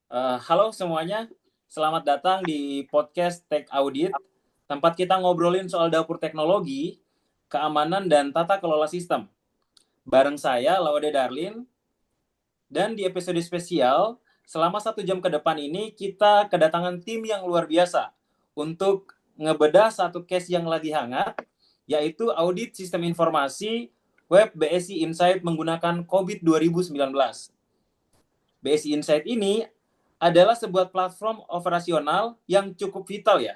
Halo semuanya, selamat datang di podcast Tech Audit, tempat kita ngobrolin soal dapur teknologi, keamanan, dan tata kelola sistem. Bareng saya, Laude Darlin, dan di episode spesial, selama 1 jam ke depan ini, kita kedatangan tim yang luar biasa untuk ngebedah satu case yang lagi hangat, yaitu audit sistem informasi web BSI Insight menggunakan COVID 2019. BSI Insight ini adalah sebuah platform operasional yang cukup vital ya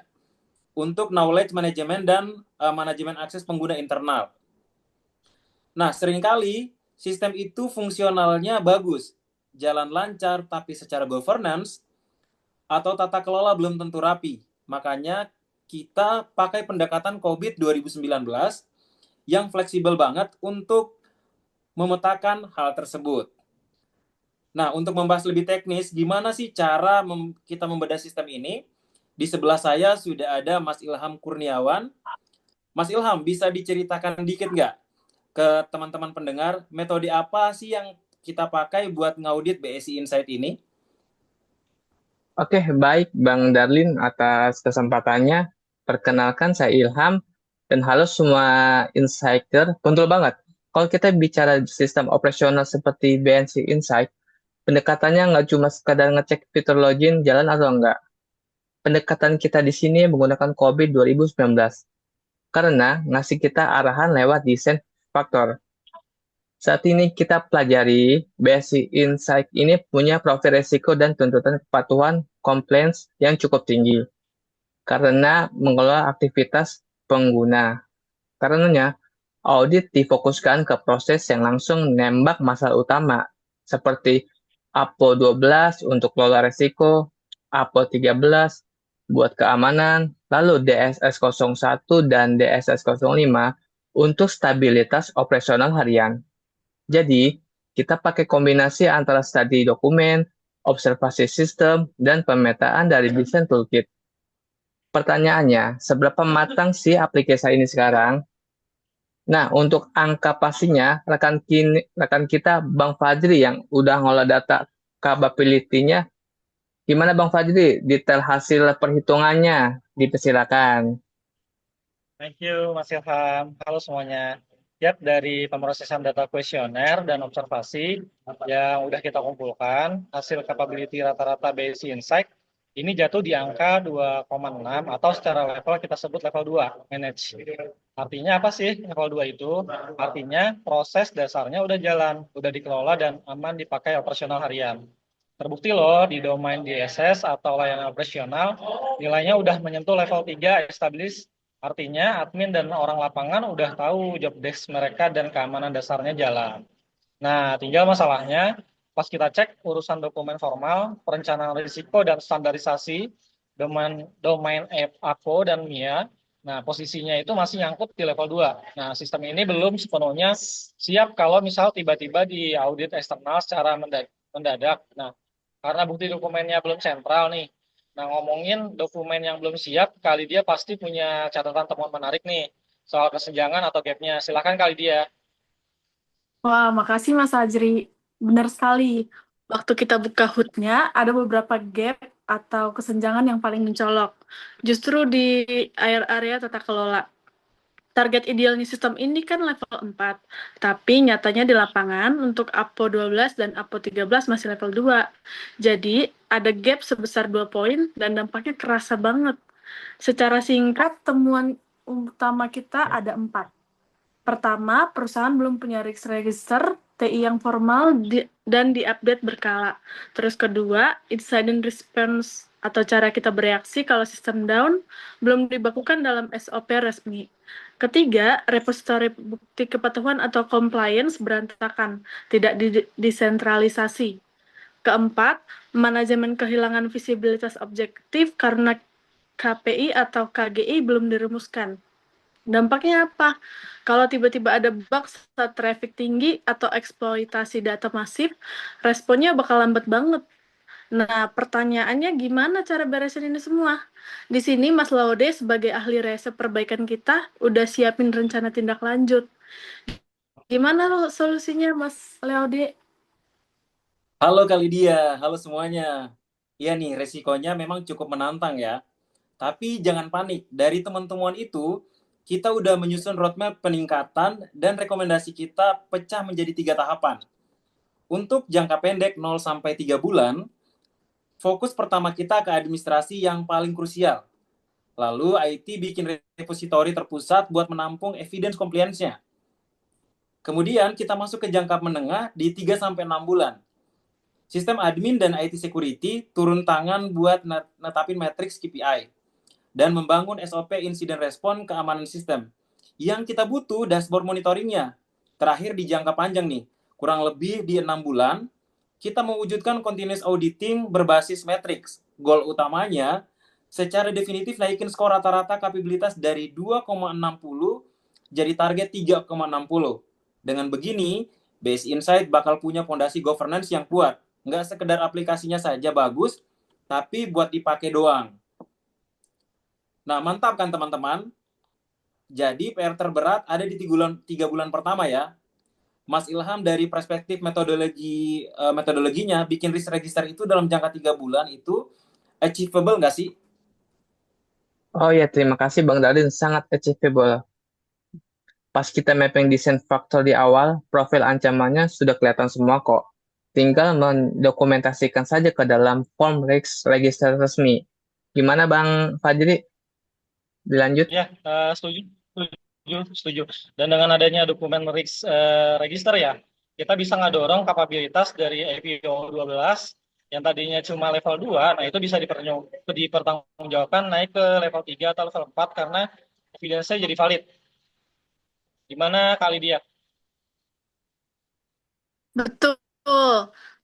untuk knowledge management dan manajemen akses pengguna internal. Nah, seringkali sistem itu fungsionalnya bagus, jalan lancar, tapi secara governance atau tata kelola belum tentu rapi. Makanya kita pakai pendekatan COVID 2019 yang fleksibel banget untuk memetakan hal tersebut. Nah, untuk membahas lebih teknis, gimana sih cara kita membedah sistem ini? Di sebelah saya sudah ada Mas Ilham Kurniawan. Mas Ilham, bisa diceritakan dikit nggak ke teman-teman pendengar, metode apa sih yang kita pakai buat ngaudit BSI Insight ini? Oke, baik Bang Darlin atas kesempatannya. Perkenalkan saya Ilham dan halo semua insider. Betul banget. Kalau kita bicara sistem operasional seperti BNC Insight, pendekatannya nggak cuma sekadar ngecek fitur login jalan atau enggak. Pendekatan kita di sini menggunakan COVID 2019 karena ngasih kita arahan lewat desain faktor. Saat ini kita pelajari BSI Insight ini punya profil resiko dan tuntutan kepatuhan compliance yang cukup tinggi karena mengelola aktivitas pengguna. Karenanya, audit difokuskan ke proses yang langsung nembak masalah utama, seperti APO 12 untuk kelola resiko, APO 13 buat keamanan, lalu DSS 01 dan DSS 05 untuk stabilitas operasional harian. Jadi, kita pakai kombinasi antara studi dokumen, observasi sistem, dan pemetaan dari desain toolkit. Pertanyaannya, seberapa matang sih aplikasi ini sekarang? Nah, untuk angka pastinya, rekan kita Bang Fadri yang udah ngolah data capability-nya, gimana Bang Fadri? Detail hasil perhitungannya, dipersilakan. Thank you, Mas Ilham. Halo semuanya. Yap, dari pemrosesan data kuesioner dan observasi yang udah kita kumpulkan, hasil capability rata-rata BSI Insight ini jatuh di angka 2,6 atau secara level kita sebut level 2, manage. Artinya apa sih level 2 itu? Artinya proses dasarnya udah jalan, udah dikelola dan aman dipakai operasional harian. Terbukti loh di domain DSS atau layanan operasional, nilainya udah menyentuh level 3 established. Artinya admin dan orang lapangan udah tahu job desk mereka dan keamanan dasarnya jalan. Nah, tinggal masalahnya pas kita cek urusan dokumen formal, perencanaan risiko dan standarisasi domain APO dan MIA. Nah, posisinya itu masih nyangkut di level 2. Nah, sistem ini belum sepenuhnya siap kalau misal tiba-tiba di audit eksternal secara mendadak. Nah, karena bukti dokumennya belum sentral nih. Nah, ngomongin dokumen yang belum siap, kali dia pasti punya catatan temuan menarik nih soal kesenjangan atau gapnya. Silakan kali dia. Wah, makasih Mas Ajri. Benar sekali. Waktu kita buka HUD-nya, ada beberapa gap atau kesenjangan yang paling mencolok. Justru di area tata kelola. Target idealnya sistem ini kan level 4, tapi nyatanya di lapangan untuk APO 12 dan APO 13 masih level 2. Jadi, ada gap sebesar 2 poin dan dampaknya kerasa banget. Secara singkat, temuan utama kita ada 4. Pertama, perusahaan belum punya risk register TI yang formal dan diupdate berkala. Terus kedua, incident response atau cara kita bereaksi kalau sistem down belum dibakukan dalam SOP resmi. Ketiga, repository bukti kepatuhan atau compliance berantakan, tidak disentralisasi. Keempat, manajemen kehilangan visibilitas objektif karena KPI atau KGI belum dirumuskan. Dampaknya apa? Kalau tiba-tiba ada bug saat traffic tinggi atau eksploitasi data masif, responnya bakal lambat banget. Nah, pertanyaannya gimana cara beresin ini semua? Di sini Mas Laude sebagai ahli rese perbaikan kita udah siapin rencana tindak lanjut. Gimana solusinya Mas Laude? Halo Kak Lydia, halo semuanya. Iya nih, resikonya memang cukup menantang ya. Tapi jangan panik, dari teman-teman itu, kita udah menyusun roadmap peningkatan dan rekomendasi kita pecah menjadi 3 tahapan. Untuk jangka pendek 0 sampai 3 bulan, fokus pertama kita ke administrasi yang paling krusial. Lalu IT bikin repository terpusat buat menampung evidence compliance-nya. Kemudian kita masuk ke jangka menengah di 3 sampai 6 bulan. Sistem admin dan IT security turun tangan buat netapin matriks KPI dan membangun SOP incident response keamanan sistem. Yang kita butuh dashboard monitoringnya. Terakhir di jangka panjang nih, kurang lebih di 6 bulan, kita mewujudkan continuous auditing berbasis matriks. Goal utamanya, secara definitif naikin skor rata-rata kapabilitas dari 2,60 jadi target 3,60. Dengan begini, Base Insight bakal punya fondasi governance yang kuat. Nggak sekedar aplikasinya saja bagus, tapi buat dipakai doang. Nah, mantap kan teman-teman? Jadi PR terberat ada di 3 bulan pertama ya. Mas Ilham dari perspektif metodologinya bikin risk register itu dalam jangka 3 bulan itu achievable nggak sih? Oh ya, terima kasih Bang Darlin, sangat achievable. Pas kita mapping desain faktor di awal, profil ancamannya sudah kelihatan semua kok. Tinggal mendokumentasikan saja ke dalam form risk register resmi. Gimana Bang Fajri? Dilanjut? Ya, setuju, setuju, setuju. Dan dengan adanya dokumen register ya, kita bisa ngedorong kapabilitas dari APO 12 yang tadinya cuma level 2, nah itu bisa dipertanggungjawabkan naik ke level 3 atau level 4 karena evidence-nya jadi valid. Gimana kali dia? Betul.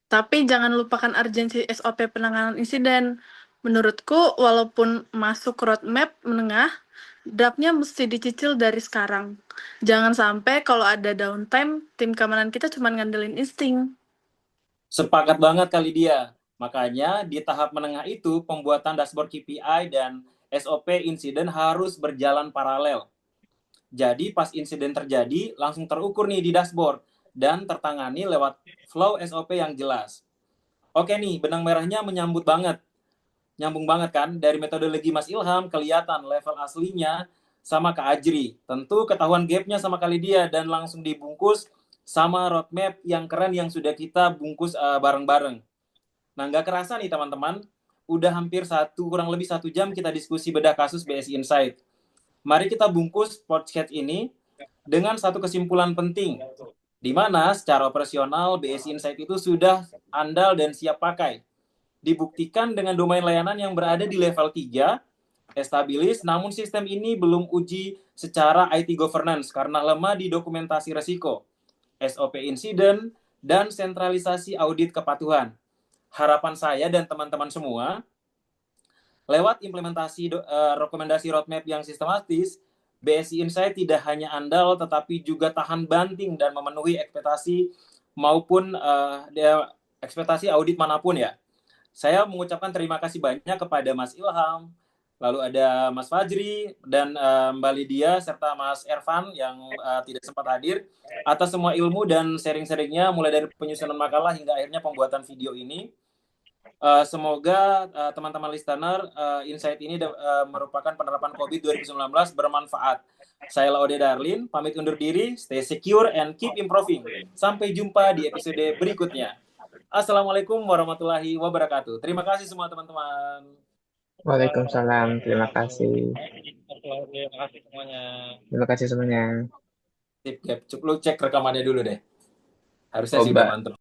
Tapi jangan lupakan urgensi SOP penanganan insiden. Menurutku, walaupun masuk roadmap menengah, draftnya mesti dicicil dari sekarang. Jangan sampai kalau ada downtime, tim keamanan kita cuma ngandelin insting. Sepakat banget kali dia. Makanya di tahap menengah itu pembuatan dashboard KPI dan SOP insiden harus berjalan paralel. Jadi pas insiden terjadi langsung terukur nih di dashboard dan tertangani lewat flow SOP yang jelas. Oke nih, benang merahnya menyambut banget. Nyambung banget kan? Dari metodologi Mas Ilham kelihatan level aslinya sama Kak Ajri. Tentu ketahuan gapnya sama kali dia dan langsung dibungkus sama roadmap yang keren yang sudah kita bungkus bareng-bareng. Nah, nggak kerasa nih teman-teman, udah hampir kurang lebih 1 jam kita diskusi bedah kasus BSI Insight. Mari kita bungkus podcast ini dengan satu kesimpulan penting, di mana secara operasional BSI Insight itu sudah andal dan siap pakai. Dibuktikan dengan domain layanan yang berada di level 3, estabilis, namun sistem ini belum uji secara IT governance karena lemah di dokumentasi resiko, SOP insiden, dan sentralisasi audit kepatuhan. Harapan saya dan teman-teman semua, lewat implementasi rekomendasi roadmap yang sistematis, BSI Insight tidak hanya andal tetapi juga tahan banting dan memenuhi ekspektasi maupun ekspektasi audit manapun ya. Saya mengucapkan terima kasih banyak kepada Mas Ilham, lalu ada Mas Fajri dan Mbak Lydia serta Mas Ervan yang tidak sempat hadir atas semua ilmu dan sharing-sharingnya mulai dari penyusunan makalah hingga akhirnya pembuatan video ini. Semoga teman-teman listener insight ini merupakan penerapan COVID 2019 bermanfaat. Saya Laude Darlin, pamit undur diri, stay secure and keep improving. Sampai jumpa di episode berikutnya. Assalamualaikum warahmatullahi wabarakatuh. Terima kasih semua teman-teman. Waalaikumsalam, terima kasih. Terima kasih semuanya. Terima kasih semuanya. Sip, Gap. Lu cek rekamannya dulu deh. Harusnya Oh, sih udah mantep.